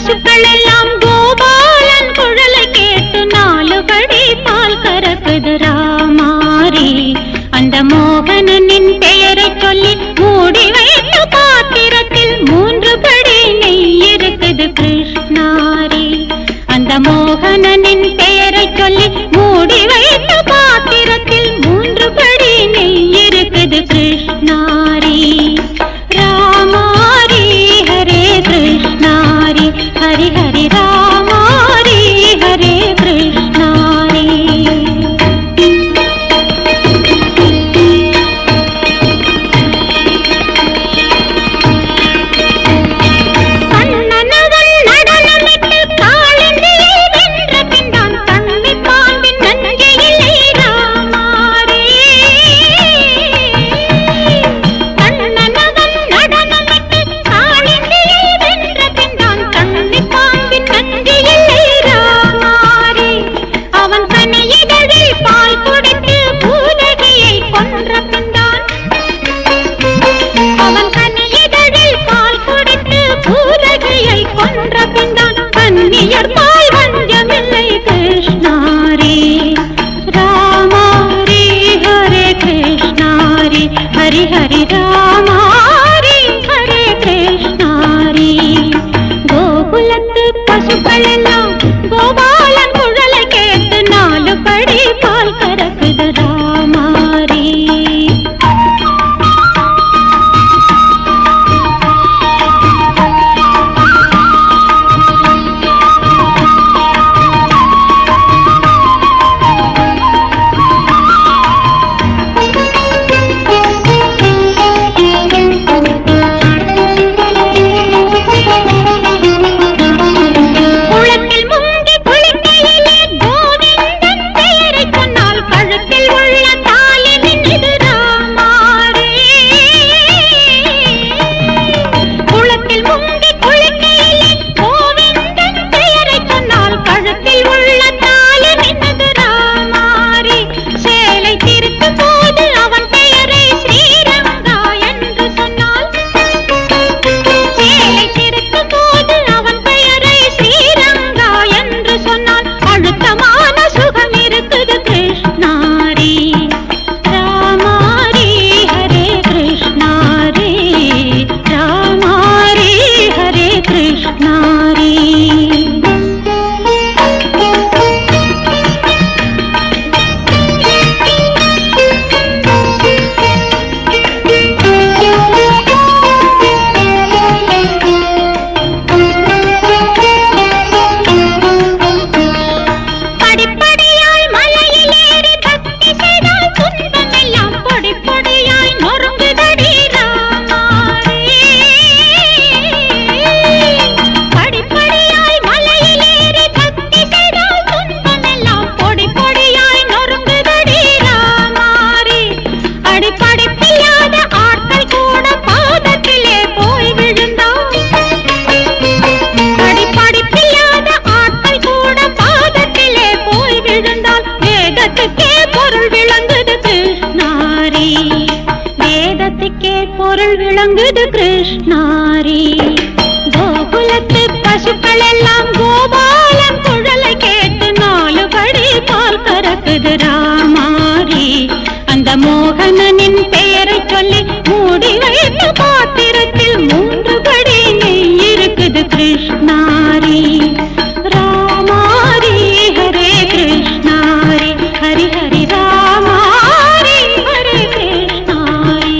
பசுக்கள் எல்லாம் கோபாலன் குழலை கேட்டு 4 படி பால் கறக்குது ராமாரி. அந்த மோகனனின் பெயரை சொல்லி மூடி வைத்த பாத்திரத்தில் 3 படி நெய் இருக்குது கிருஷ்ணாரி. அந்த மோகனனின் பெயரை சொல்லி மூடி வைத்த பாத்திரத்தில் 3 படி நெய் இருக்குது கிருஷ்ணாரி. ராமாரி ஹரே கிருஷ்ணாரி, ஹரி ஹரி ராமாரி ஹரே கிருஷ்ணாரி. கண்ணனவன் நடனமிட்டு காளிந்தியை வென்ற பின்தான் தன்னை பாம்பின் நஞ்சை இல்லை ராமாரி. கண்ணனவன் நடனமிட்டு காளிந்தியை வென்ற பின்தான் தன்னை பாம்பின் நஞ்சை இல்லை ராமாரி. அவன் கனியிதழில் பால் குடித்து பூதகியை கொன்ற பின்தான், அவன் கனியிதழில் பால் குடித்து பூதகியை கொன்ற பின்தான் கன்னியர் பால் வஞ்சமில்லை கிருஷ்ணாரி. ராமாரி ஹரே கிருஷ்ணாரி, ஹரி ஹரி ராமாரி ஹரே கிருஷ்ணாரி. கோகுலத்து பசுக்கள் எல்லாம் கோபாலன் குழலை கேட்டு 4 படி பால் கறக்குது ராமாரி. குளத்தில் முங்கி குளிக்கையிலே கோவிந்தன் பெயரை சொன்னால் கழுத்தில் உள்ள தாலி நின்றது ராமாரி. குளத்தில் முங்கி குளிக்கையிலே கோவிந்தன் பெயரை சொன்னால் கழுத்தில் உள்ள தாலி நின்றது ராமாரி. சேலை திருத்தும் போது அவன் பெயரை ஸ்ரீரங்கா என்று சொன்னால், சேலை திருத்தும் போது அவன் பெயரை ஸ்ரீரங்கா என்று சொன்னால் அழுத்தமான சுகம் இருக்குது கிருஷ்ணாரி. ராமாரி ஹரே கிருஷ்ணாரி, ராமாரி ஹரே கிருஷ்ணாரி. படிப்படியாய் மலையிலேறி பக்தி செய்தால் துன்பமெல்லாம் பொடி பொடியாய் நொறுங்குதடி ராமாரி. படிப்படியாய் மலையிலேறி பக்தி செய்தால் துன்பமெல்லாம் பொடி பொடியாய் நொறுங்குதடி ராமாரி. அடிப்படிப்பில்லாத ஆட்கள் கூட பாதத்திலே போய் விழுந்தால், அடிப்படிப்பில்லாத ஆட்கள் கூட பாதத்திலே போய் விழுந்தால் வேதத்துக்கே பொருள் விளங்குது கிருஷ்ணாரி. வேதத்துக்கே பொருள் விளங்குது கிருஷ்ணாரி. கோகுலத்து பசுக்கள் எல்லாம் கோபாலன் குழலை கேட்டு 4 படி பால் கறக்குது ராமாரி. அந்த மோகனனின் பெயரை சொல்லி மூடி வைத்த பாத்திரத்தில் 3 படி நெய் இருக்குது கிருஷ்ணாரி. ராமாரி ஹரே கிருஷ்ணாரி, ஹரி ஹரி ராமாரி ஹரே கிருஷ்ணாரி.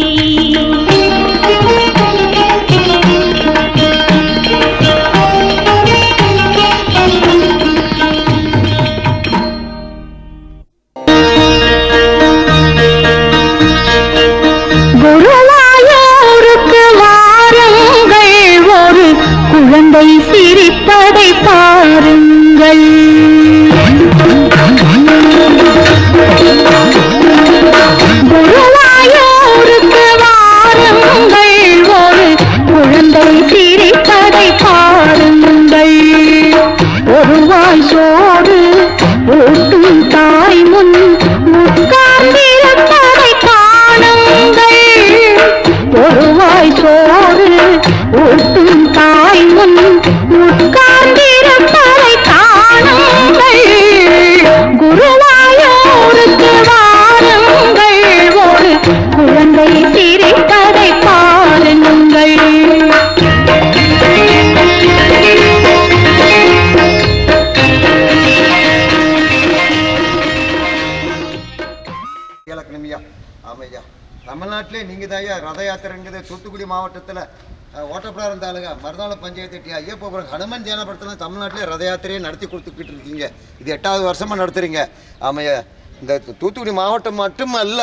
குருவாயூருக்கு வாருங்கள், ஒரு குழந்தை சிரிப்பதை பாருங்கள். குருவாயூருக்கு வாருங்கள், ஒரு குழந்தை சிரிப்பதை பாருங்கள். ஒரு வாய் சோறு ஊட்டும் தாய் முன் உட்கார்ந்திருப்பதை காணுங்கள். ஒரு வாய் சோறு ஊட்டும் தாய் முன் உட்கார் நீங்கள் தான் ஐயா ரத யாத்திரைங்கிறது தூத்துக்குடி மாவட்டத்தில் ஓட்டப்பிடாரம் தாலுகா மருதாள பஞ்சாயத்து ஐயப்பபுரம் ஹனுமன் தியானபுரத்தில் தமிழ்நாட்டிலே ரத யாத்திரையை நடத்தி கொடுத்துக்கிட்டு இருக்கீங்க. இது 8வது வருஷமாக நடத்துகிறீங்க. ஆமாம், இந்த தூத்துக்குடி மாவட்டம் மட்டுமல்ல,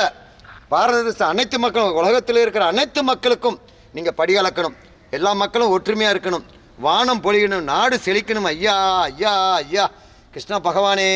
பாரத தேச அனைத்து மக்களும், உலகத்தில் இருக்கிற அனைத்து மக்களுக்கும் நீங்கள் படி அளக்கணும். எல்லா மக்களும் ஒற்றுமையாக இருக்கணும், வானம் பொழியணும், நாடு செழிக்கணும். ஐயா ஐயா ஐயா கிருஷ்ண பகவானே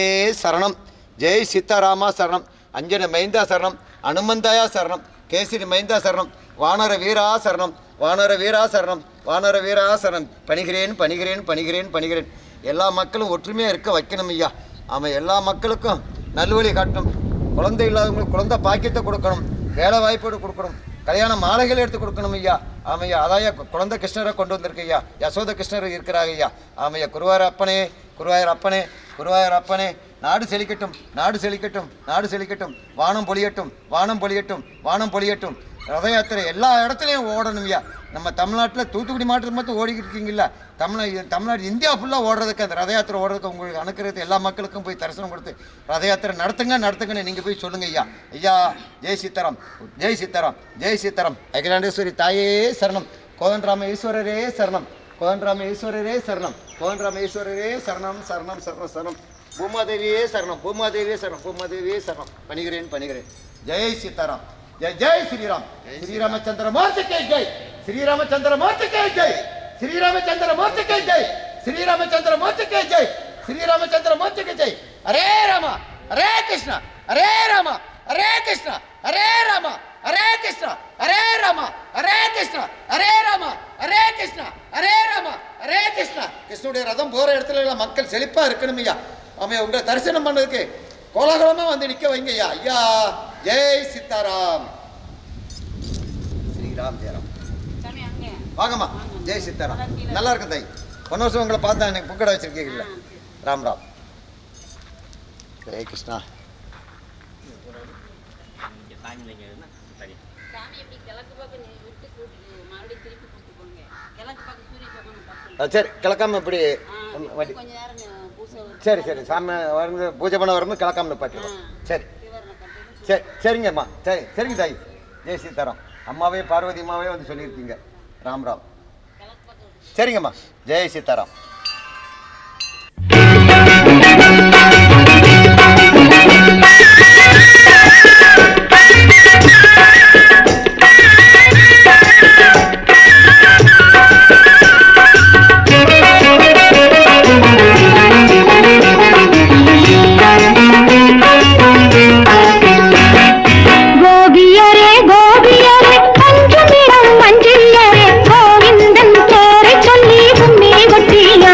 சரணம். ஜெய் சீதாராமா சரணம். அஞ்சன மைந்தா சரணம். அனுமந்தாயா சரணம். கேசரி மைந்தா சரணம். வானர வீரா சரணம். வானர வீரா சரணம். வானர வீரா சரணம். பணிகிறேன் பணிகிறேன் பணிகிறேன் பணிகிறேன். எல்லா மக்களும் ஒற்றுமையாக இருக்க வைக்கணும் ஐயா. ஆமாம், எல்லா மக்களுக்கும் நல்வழி காட்டணும். குழந்தை இல்லாதவங்களுக்கு குழந்தை பாக்கியத்தை கொடுக்கணும், வேலை வாய்ப்போடு கொடுக்கணும், கல்யாண மாலைகள் எடுத்து கொடுக்கணும் ஐயா. ஆமையா, அதாயா குழந்தை கிருஷ்ணரை கொண்டு வந்திருக்கு ஐயா. யசோத கிருஷ்ணர் இருக்கிறாங்க ஐயா. ஆமையா, குருவாயூர் அப்பனே குருவாயூர் அப்பனே குருவாயூர் அப்பனே, நாடு செழிக்கட்டும் நாடு செழிக்கட்டும் நாடு செழிக்கட்டும், வானம் பொழியட்டும் வானம் பொழியட்டும் வானம் பொழியட்டும். ரத யாத்திரை எல்லா இடத்துலையும் ஓடணும் ஐயா. நம்ம தமிழ்நாட்டில் தூத்துக்குடி மாவட்டத்தில் மட்டும் ஓடிக்கிட்டு இருக்கீங்களா, தமிழ்நாடு இந்தியா ஃபுல்லாக ஓடுறதுக்கு, அந்த ரத யாத்திரை ஓடுறதுக்கு உங்களுக்கு அனுக்கிறது எல்லா மக்களுக்கும் போய் தரிசனம் கொடுத்து ரத யாத்திரை நடத்துங்கன்னு நீங்கள் போய் சொல்லுங்கள் ஐயா. ஐயா ஜெய் சீதாராம் ஜெய் சீதாராம் ஜெய் சீதாராம். அகிலாண்டேஸ்வரி தாயே சரணம். கோதண்டராம ஈஸ்வரரே சரணம். கோதண்டராம ஈஸ்வரரே சரணம். கோதண்டராம ஈஸ்வரரே சரணம் சரணம் சரணம் சரணம். பூமாதேவியே சரணம். பூமாதேவியே சரணம். பூமாதேவியே சரணம். பணிகிறேன் பணிகிறேன். ஜெய் சீதாராம். जय जय श्री राम. श्री रामचंद्र मूर्ति के जय. श्री रामचंद्र मूर्ति के जय. श्री रामचंद्र मूर्ति के जय. श्री रामचंद्र मूर्ति के जय. श्री रामचंद्र मूर्ति के जय. हरे राम हरे कृष्ण हरे राम हरे कृष्ण हरे राम हरे कृष्ण हरे राम हरे कृष्ण हरे राम हरे कृष्ण हरे राम हरे कृष्ण. கிருஷ்ணனுடைய ரதம் போற இடத்துல எல்லாம் மக்கள் செழிப்பா இருக்கணும் ஐயா. ஆமா, உங்களை தரிசனம் பண்ணதுக்கு கோலாகலமா வந்து நிக்க வைங்க ஐயா. ஐயா ஜெய் சீதாராம். ஸ்ரீராம் ஜெயராம். வாங்கம்மா. ஜெய் சீதாராம். நல்லா இருக்கும் தாய். போன வருஷம் உங்களை பார்த்தா எனக்கு புக்கடை வச்சிருக்கீங்கல்ல. ராம் ராம். ஜெய் கிருஷ்ணா. சரி, கிழக்காம இப்படி சரி சரி சாமி வந்து பூஜை பண்ண வரும்போது கிழக்காம நிப்பாட்டிடுவோம். சரி சரி சரிங்கம்மா. சரி சரிங்க தாய். ஜெய் சீதாராம். அம்மாவே பார்வதி அம்மாவே வந்து சொல்லியிருக்கீங்க. ராம் ராம். சரிங்கம்மா. ஜெய் சீதாராம். மஞ்சியரே கோவிந்தன் பேரை சொல்லி உண்மை கொட்டிய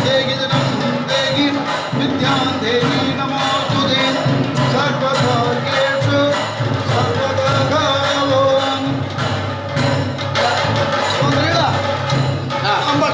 देहि जनं देहि विद्यां देहि नमोस्तुते सर्वकार्येषु सर्वदा ओम सुंदरीला अंबल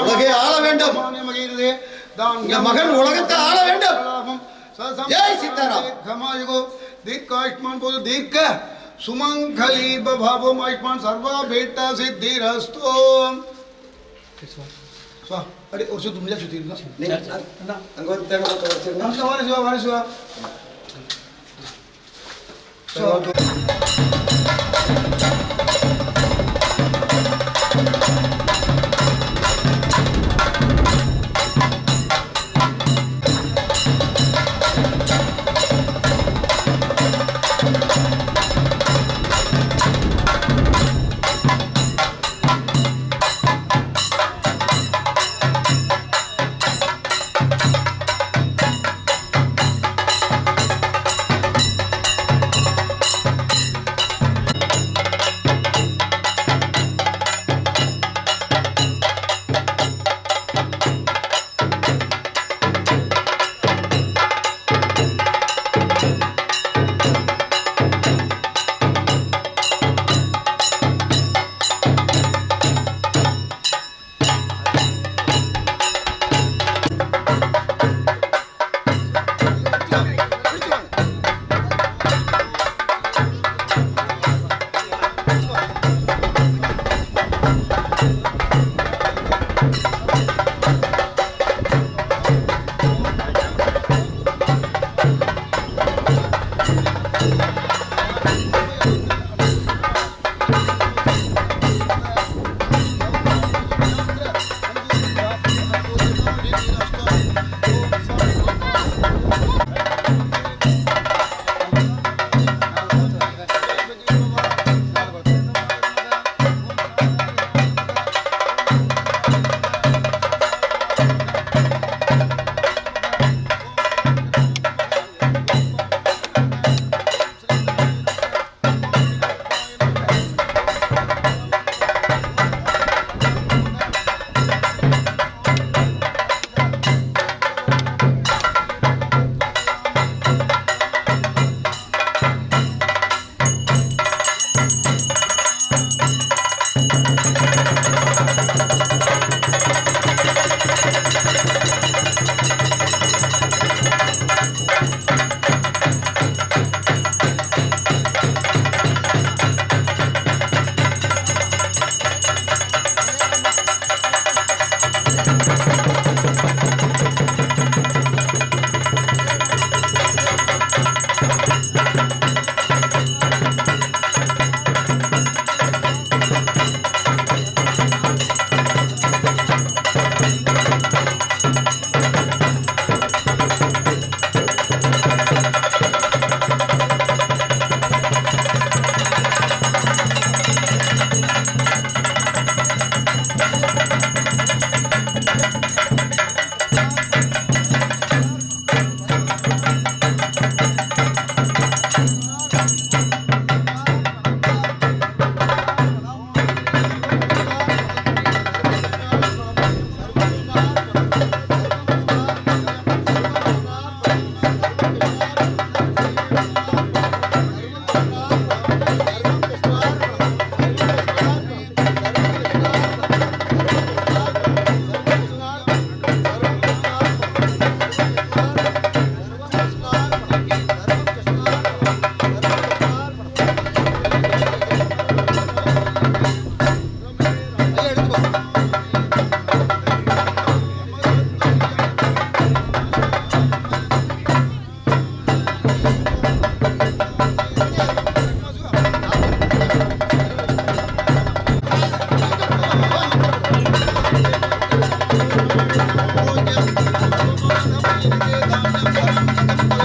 உலகை ஆள வேண்டும். என் மகன் உலகத்தை ஆள வேண்டும். ஜெய் சீதாராம். दीर्घायुष्मान बोल दीर्घ सुमंगली बभावो आयुष्मान सर्वा बेटा सिद्धिरस्तो स्वा अरे और तुम जा छुट्टी ना அங்க வந்து தேங்க போட்டு வச்சிருங்க. हम वारे सुवा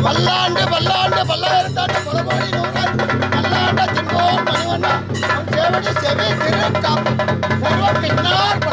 பல்லாண்டு பல்லாண்டு பல்லாயிரத்தாண்டு பலபாடி நூறால் பல்லாண்ட தின்போம் மணிவண்ணா சேவடி செவி திரு காப்பு சர்வ கிருஷ்ணார்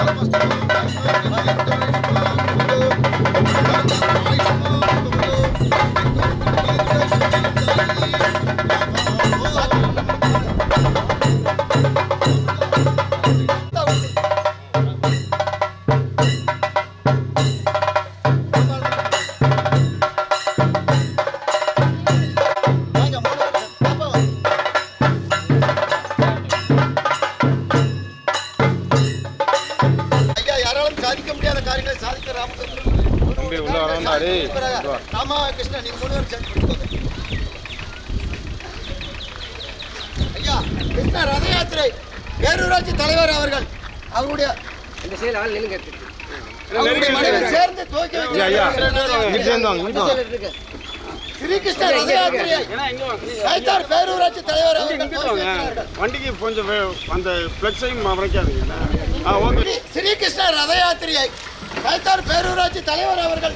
சாதிக்க முடியாத காரியங்களை சாதிக்க ராமகிருஷ்ணன் நீங்க முழுவதும் ஐயா கிருஷ்ண ரத யாத்திரை பேரூராட்சி தலைவர் அவர்கள் அவருடைய மனைவி சேர்ந்து துவக்கி ஸ்ரீகிருஷ்ண ரத யாத்திரையை கைத்தார் பேரூராட்சி தலைவர் அவர்கள் வண்டிக்கு கொஞ்சம் அந்த பிளக்ஸையும் மறைக்காதீங்க. ஸ்ரீகிருஷ்ண ரத யாத்திரையை கைத்தார் பேரூராட்சி தலைவர் அவர்கள்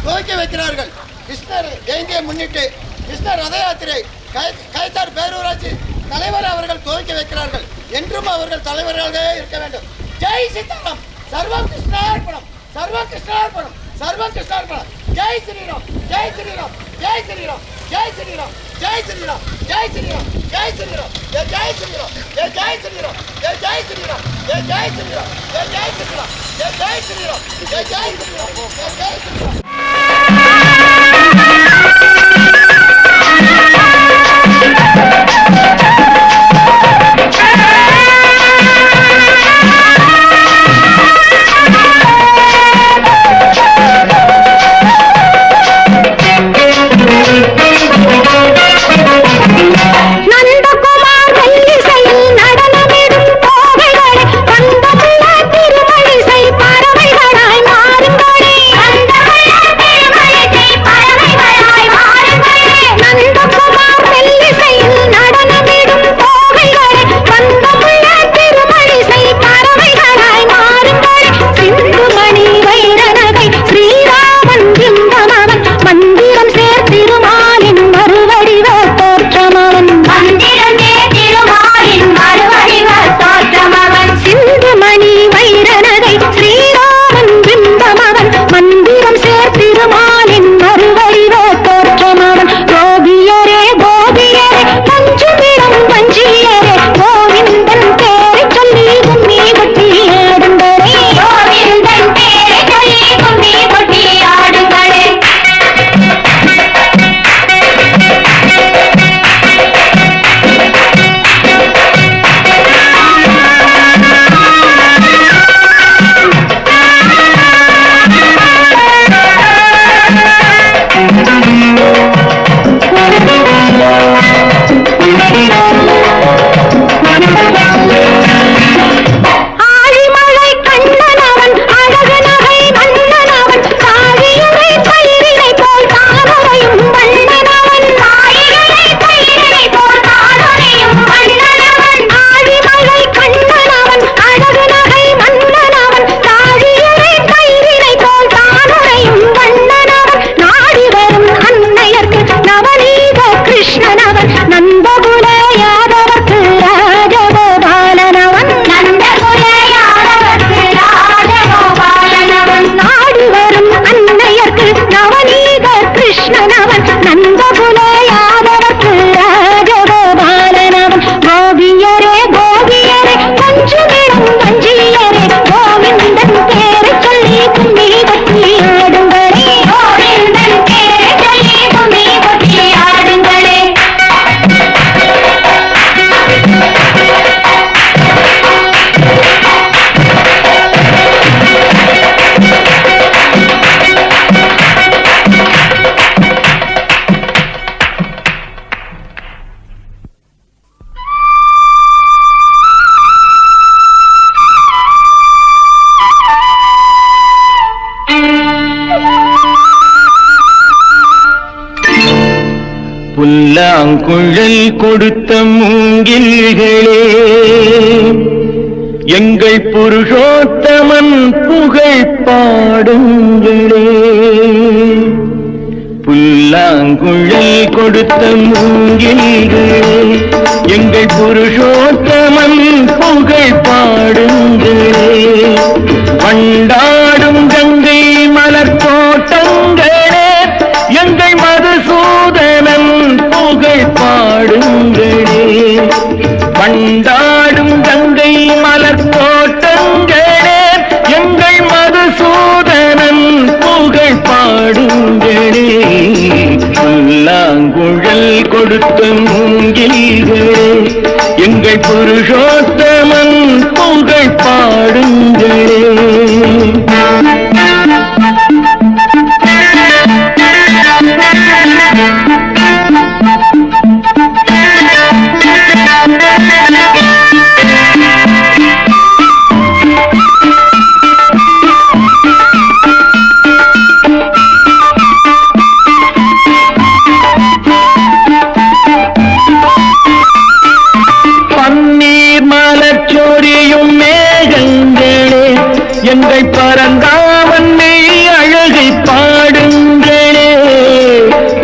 துவக்கி வைக்கிறார்கள். கிருஷ்ணர் ஜெயந்தியை முன்னிட்டு கிருஷ்ண ரத யாத்திரை கைத்தார் பேரூராட்சி தலைவர் அவர்கள் துவக்கி வைக்கிறார்கள். என்றும் அவர்கள் தலைவர்களாக இருக்க வேண்டும். ஜெய் சீதாராம். சர்வம் கிருஷ்ணார்ப்பணம். சர்வம் கிருஷ்ணார்ப்பணம். சர்வம் கிருஷ்ணார்ப்பணம். ஜெய் ஸ்ரீராம். ஜெய் ஸ்ரீராம். ஜெய் ஸ்ரீராம். ஜெய் ஸ்ரீராம். ஜெய் ஸ்ரீராம். ஜெய் ஸ்ரீராம். ஜெய் ஸ்ரீராம். ஜெய் ஸ்ரீராம். ஜெய் ஸ்ரீராம். ஜெய் ஸ்ரீராம். ஜெய் ஸ்ரீராம். ஜெய் ஸ்ரீராம். ஜெய் ஸ்ரீராம். ஜெய் ஸ்ரீராம். ஜெய் ஸ்ரீராம். பறவைகளாய் மாறுங்களே. புல்லாங்குழல் கொடுத்த மூங்கில்களே, எங்கள் புருஷோத்தமன் புகழ் பாடுங்களே. புல்லாங்குழல் கொடுத்த மூங்கில்களே, எங்கள் புருஷோத்தமன் புகழ் பாடுங்களே. வண்டாடும் கங்கை மலர் தோட்டங்களே, எங்கள் மதுசூதனன் புகழ் பாடுங்களே. வண்டாடும் கங்கை மலர் தோட்டங்களே, எங்கள் மதுசூதனன் புகழ் பாடுங்களே. புல்லாங்குழல் கொடுத்த மூங்கில்களே, எங்கள் புருஷோத்தமன் புகழ் பாடுங்களே. எங்கள் பரந்தாமன் மெய் அழகை பாடுங்களே.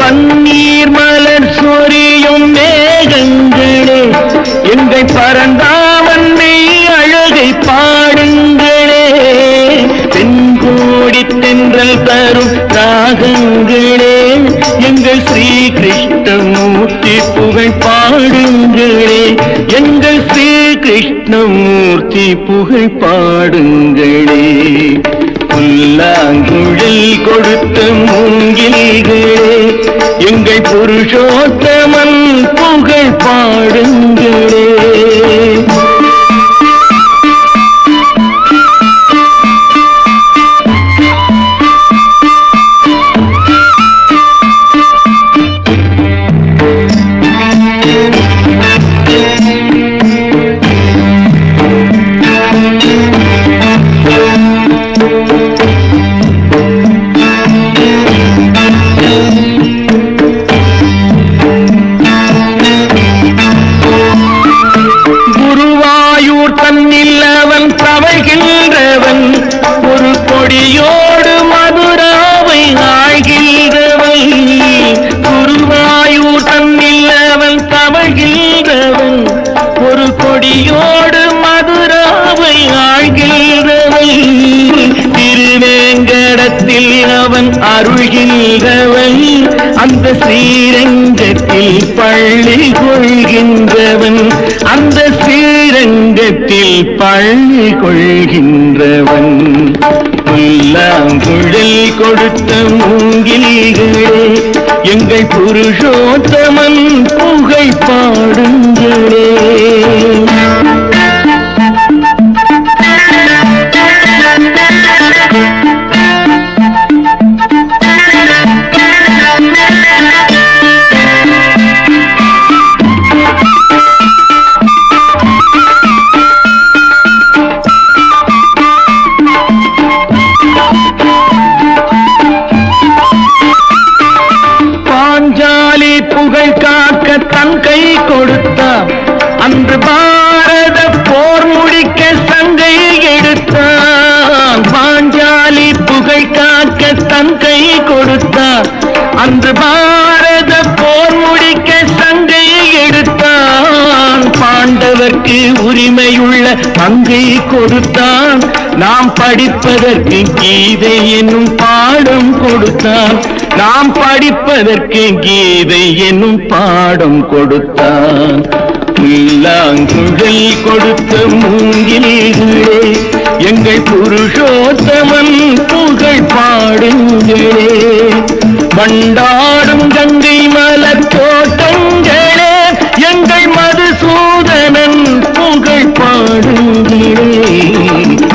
பன்னீர் மலர் சொரியும் மேகங்களே, எங்கள் பரந்தாமன் மெய் அழகை பாடுங்களே. தென்கோடி தென்றல் தரும் ராகங்களே, எங்கள் ஸ்ரீ கிருஷ்ணமூர்த்தி புகழ் பாடுங்களே. எங்கள் ஸ்ரீ கிருஷ்ணமூர்த்தி புகழ் பாடுங்களே. புல்லாங்குழல் கொடுத்த மூங்கில்களே, எங்கள் புருஷோத்தமன் புகழ் பாடுங்களே. அவன் அருள்கின்றவன், அந்த ஸ்ரீரங்கத்தில் பள்ளி கொள்கின்றவன். அந்த ஸ்ரீரங்கத்தில் பள்ளி கொள்கின்றவன். புல்லாங்குழல் கொடுத்த மூங்கில்களே, எங்கள் புருஷோத்தமன் புகழ் பாடுங்களே. புகழ் காக்க தன் கை கொடுத்தான், அன்று பாரத போர் முடிக்க சங்கை எடுத்தான். பாஞ்சாலி புகழ் காக்க தன் கை கொடுத்தான், அன்று பாரத போர் முடிக்க சங்கை எடுத்தான். பாண்டவர்க்கு உரிமையுள்ள பங்கை கொடுத்தான், நாம் படிப்பதற்கு கீதை என்னும் பாடம் கொடுத்தான். நாம் படிப்பதற்கு கீதை என்னும் பாடம் கொடுத்தான். புல்லாங்குழல் கொடுத்த மூங்கில்களே, எங்கள் புருஷோத்தமன் புகழ் பாடுங்களே. வண்டாடும் கங்கை மலர் தோட்டங்களே, எங்கள் மதுசூதனன் புகழ் பாடுங்களே.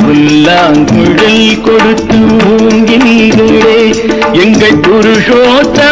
புல்லாங்குழல் கொடுத்த மூங்கில்களே, எங்கள் புருஷோத்தமன்